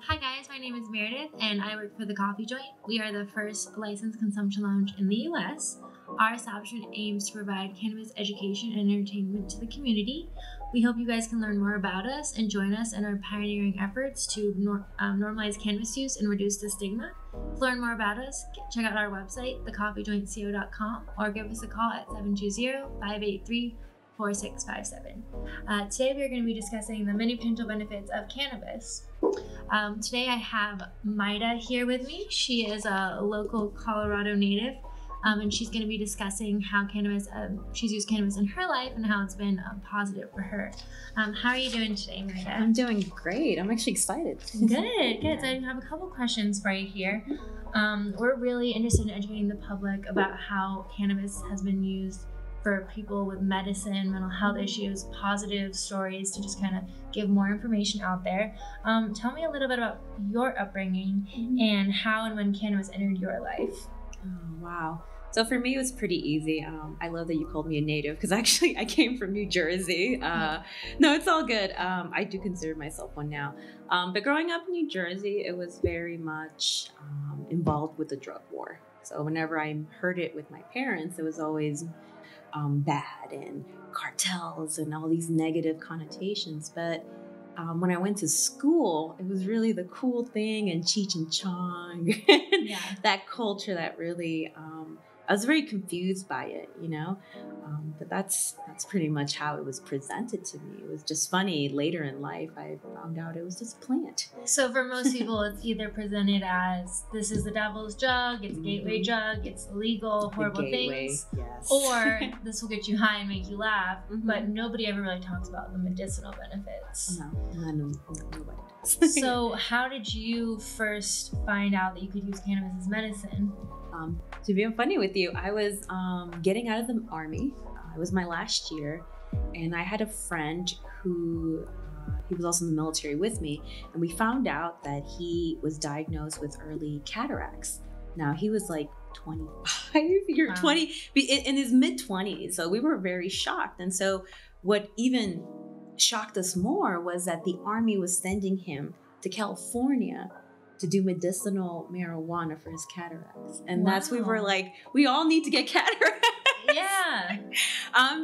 Hi guys, my name is Meredith and I work for The Coffee Joint. We are the first licensed consumption lounge in the US. Our establishment aims to provide cannabis education and entertainment to the community. We hope you guys can learn more about us and join us in our pioneering efforts to normalize cannabis use and reduce the stigma. To learn more about us, check out our website, thecoffeejointco.com, or give us a call at 720-583-4657. Today we are going to be discussing the many potential benefits of cannabis. Today I have Maida here with me. She is a local Colorado native, and she's going to be discussing how she's used cannabis in her life and how it's been positive for her. How are you doing today, Maida? I'm doing great. I'm actually excited. Good. So I have a couple questions for you here. We're really interested in educating the public about how cannabis has been used for people with medicine, mental health issues, positive stories to just kind of give more information out there. Tell me a little bit about your upbringing and how and when cannabis entered your life. Oh, wow. So for me, it was pretty easy. I love that you called me a native because actually I came from New Jersey. No, it's all good. I do consider myself one now. But growing up in New Jersey, it was very much involved with the drug war. So whenever I heard it with my parents, it was always bad and cartels and all these negative connotations. But when I went to school, it was really the cool thing and Cheech and Chong, that culture that really, I was very confused by it, but that's pretty much how it was presented to me. It was just funny. Later in life, I found out it was just a plant. So for most people, it's either presented as this is the devil's drug, it's a gateway drug, it's illegal, horrible things, yes. Or this will get you high and make you laugh, but nobody ever really talks about the medicinal benefits. No, nobody does. So how did you first find out that you could use cannabis as medicine? To be funny with you, I was getting out of the army. It was my last year, and I had a friend who he was also in the military with me, and we found out that he was diagnosed with early cataracts. Now he was like 25, you're 20, in his mid-20s, so we were very shocked. And so what even shocked us more was that the army was sending him to California to do medicinal marijuana for his cataracts. And that's, we were like, we all need to get cataracts. Yeah.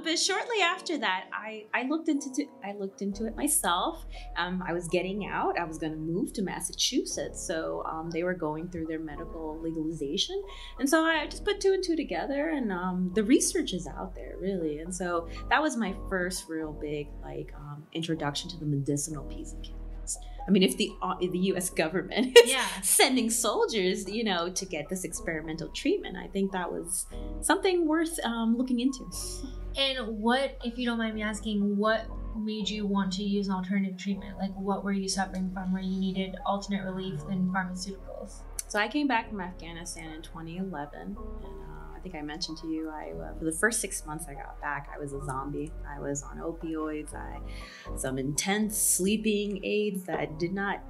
But shortly after that, I looked into it myself. I was getting out. I was going to move to Massachusetts. So they were going through their medical legalization. And so I just put two and two together, and the research is out there, really. And so that was my first real big introduction to the medicinal piece of cannabis. I mean, if the U.S. government is sending soldiers, to get this experimental treatment, I think that was something worth looking into. And what, if you don't mind me asking, what made you want to use an alternative treatment? Like, what were you suffering from where you needed alternate relief than pharmaceuticals? So I came back from Afghanistan in 2011, and I think I mentioned to you, for the first 6 months I got back, I was a zombie. I was on opioids, some intense sleeping aids that did not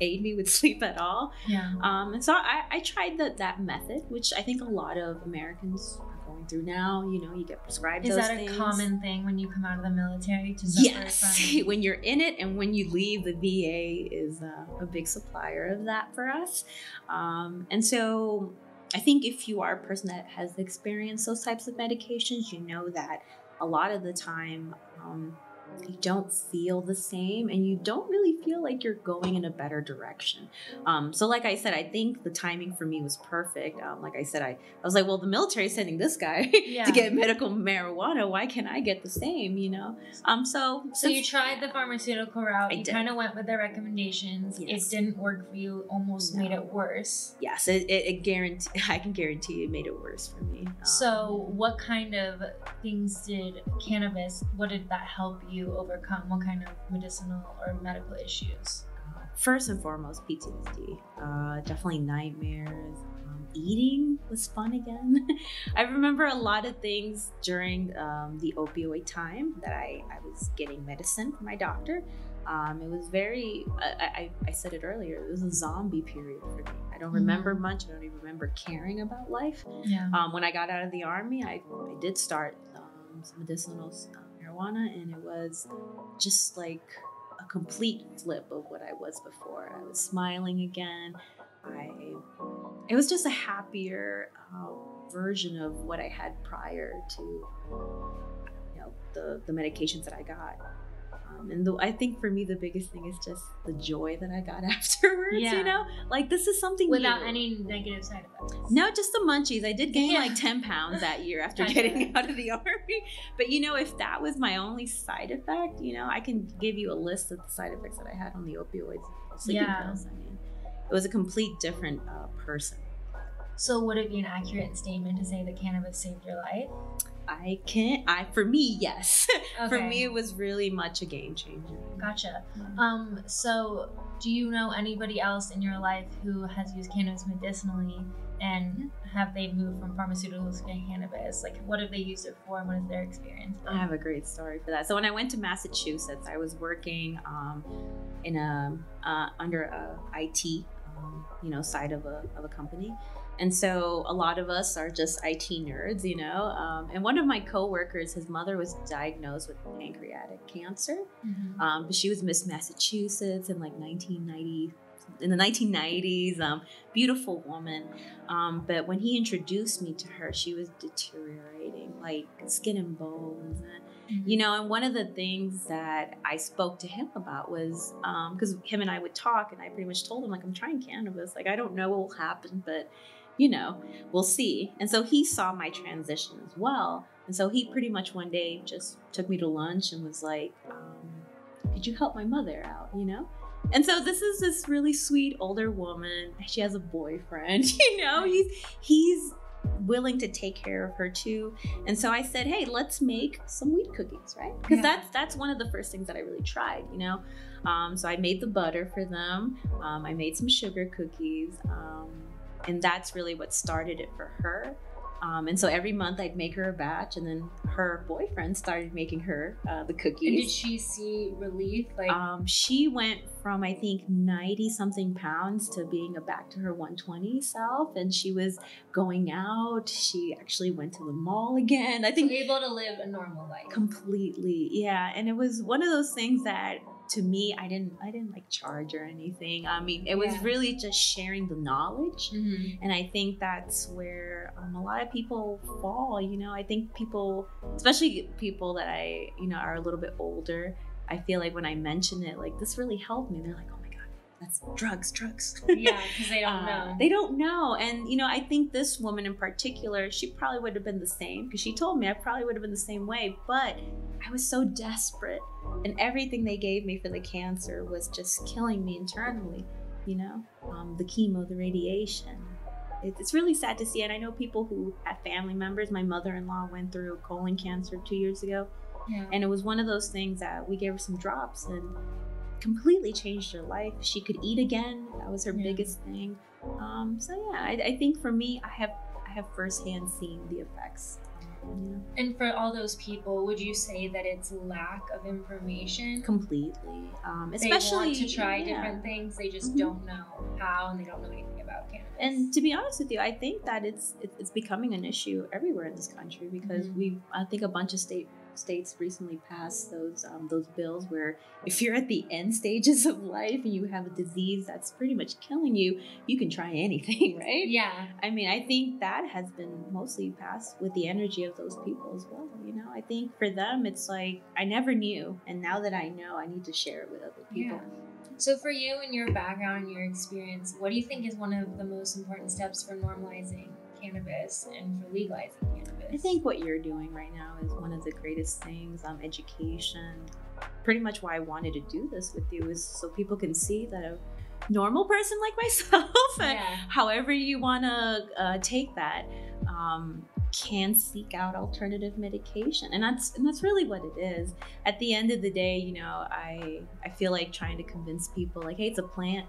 aid me with sleep at all. Yeah. And so I tried that method, which I think a lot of Americans are going through now. You get prescribed those things. Is that a common thing when you come out of the military to suffer from? When you're in it and when you leave, the VA is a big supplier of that for us. And so I think if you are a person that has experienced those types of medications, you know that a lot of the time you don't feel the same and you don't really feel like you're going in a better direction. So like I said, I think the timing for me was perfect. Like I said, I was like, well, the military is sending this guy to get medical marijuana. Why can't I get the same, So you tried the pharmaceutical route. You kind of went with their recommendations. Yes. It didn't work for you, almost made it worse. Yes, I can guarantee it made it worse for me. So what kind of things what did that help you overcome? What kind of medicinal or medical issues? First and foremost, PTSD. Definitely nightmares. Eating was fun again. I remember a lot of things during the opioid time that I was getting medicine from my doctor. It was very, I said it earlier, it was a zombie period for me. I don't remember much. I don't even remember caring about life. Yeah. When I got out of the army, I did start some medicinal marijuana, and it was just like a complete flip of what I was before. I was smiling again. It was just a happier version of what I had prior to, the medications that I got. I think for me, the biggest thing is just the joy that I got afterwards, like this is something without new. any negative side effects. No, just the munchies. I did gain like 10 pounds that year after getting out of the army. But if that was my only side effect, I can give you a list of the side effects that I had on the opioids, sleeping pills. I mean, it was a complete different person. So would it be an accurate statement to say that cannabis saved your life? For me, yes. Okay. For me, it was really much a game changer. Gotcha. Yeah. So do you know anybody else in your life who has used cannabis medicinally, and have they moved from pharmaceuticals to cannabis? Like, what have they used it for, and what is their experience been? I have a great story for that. So when I went to Massachusetts, I was working under a IT side of a company. And so a lot of us are just IT nerds, and one of my coworkers, his mother was diagnosed with pancreatic cancer. Mm-hmm. But she was Miss Massachusetts in like in the 1990s, beautiful woman. But when he introduced me to her, she was deteriorating, like skin and bones. Mm-hmm. And one of the things that I spoke to him about was, because him and I would talk, and I pretty much told him, like, I'm trying cannabis. Like, I don't know what will happen, but, we'll see. And so he saw my transition as well. And so he pretty much one day just took me to lunch and was like, could you help my mother out, And so this is this really sweet older woman. She has a boyfriend, he's willing to take care of her too. And so I said, hey, let's make some weed cookies, right? Because that's one of the first things that I really tried, So I made the butter for them. I made some sugar cookies. And that's really what started it for her. And so every month I'd make her a batch, and then her boyfriend started making her the cookies. And did she see relief? Like, she went from, I think, 90 something pounds to being back to her 120 self, and she was going out. She actually went to the mall again. I think able to live a normal life completely. Yeah, and it was one of those things that, to me, I didn't like charge or anything. I mean, it was really just sharing the knowledge. Mm-hmm. And I think that's where a lot of people fall. I think people, especially people that I, are a little bit older, I feel like when I mention it, like, this really helped me. They're like, oh my God, that's drugs. Yeah, because they don't know. They don't know. And, I think this woman in particular, she probably would have been the same, because she told me I probably would have been the same way, but I was so desperate, and everything they gave me for the cancer was just killing me internally, the chemo, the radiation. It's really sad to see. And I know people who have family members. My mother-in-law went through colon cancer 2 years ago. Yeah. And it was one of those things that we gave her some drops and completely changed her life. She could eat again. That was her biggest thing. I think for me, I have firsthand seen the effects. And for all those people, would you say that it's lack of information? Completely. Especially, they want to try different things. They just don't know how, and they don't know anything about cannabis. And to be honest with you, I think that it's becoming an issue everywhere in this country, because I think a bunch of states recently passed those bills where if you're at the end stages of life and you have a disease that's pretty much killing you, you can try anything, right? Yeah. I mean, I think that has been mostly passed with the energy of those people as well. I think for them, it's like, I never knew, and now that I know, I need to share it with other people. Yeah. So for you and your background and your experience, what do you think is one of the most important steps for normalizing cannabis and for legalizing cannabis? I think what you're doing right now is one of the greatest things. Education. Pretty much why I wanted to do this with you is so people can see that a normal person like myself, however you want to take that, can seek out alternative medication, and that's really what it is. At the end of the day, I feel like trying to convince people, like, hey, it's a plant.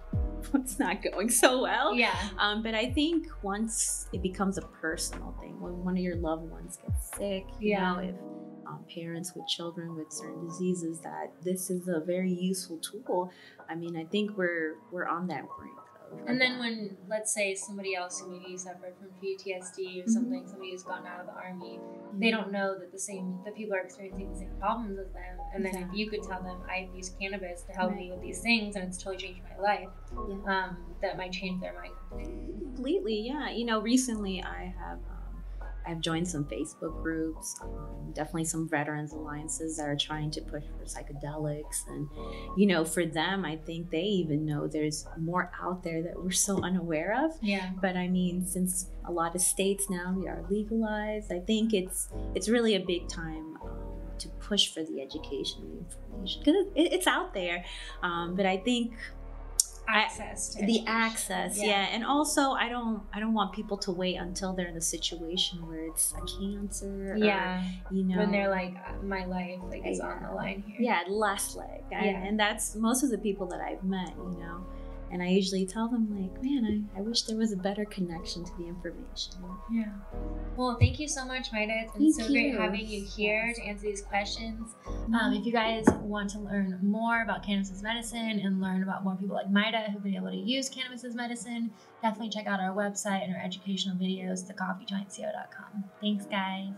It's not going so well. Yeah. But I think once it becomes a personal thing, when one of your loved ones gets sick, if parents with children with certain diseases, that this is a very useful tool. I mean, I think we're on that brink And then when, let's say, somebody else who maybe suffered from PTSD or something, somebody who's gotten out of the army, they don't know that the people are experiencing the same problems as them. And then if you could tell them, I've used cannabis to help me with these things and it's totally changed my life, that might change their mind completely. Yeah. You know, recently I've joined some Facebook groups, definitely some veterans alliances that are trying to push for psychedelics. And, you know, for them, I think they even know there's more out there that we're so unaware of. Yeah. But I mean, since a lot of states now are legalized, I think it's really a big time to push for the education and information, because it's out there. But I think access and also I don't want people to wait until they're in a situation where it's a cancer or, you know, when they're like, my life is on the line here, last leg. And that's most of the people that I've met, you know, and I usually tell them, like, man, I wish there was a better connection to the information. Well, thank you so much, Maida. It's been so great having you here to answer these questions. If you guys want to learn more about cannabis as medicine and learn about more people like Maida who've been able to use cannabis as medicine, definitely check out our website and our educational videos, thecoffeejointco.com. Thanks, guys.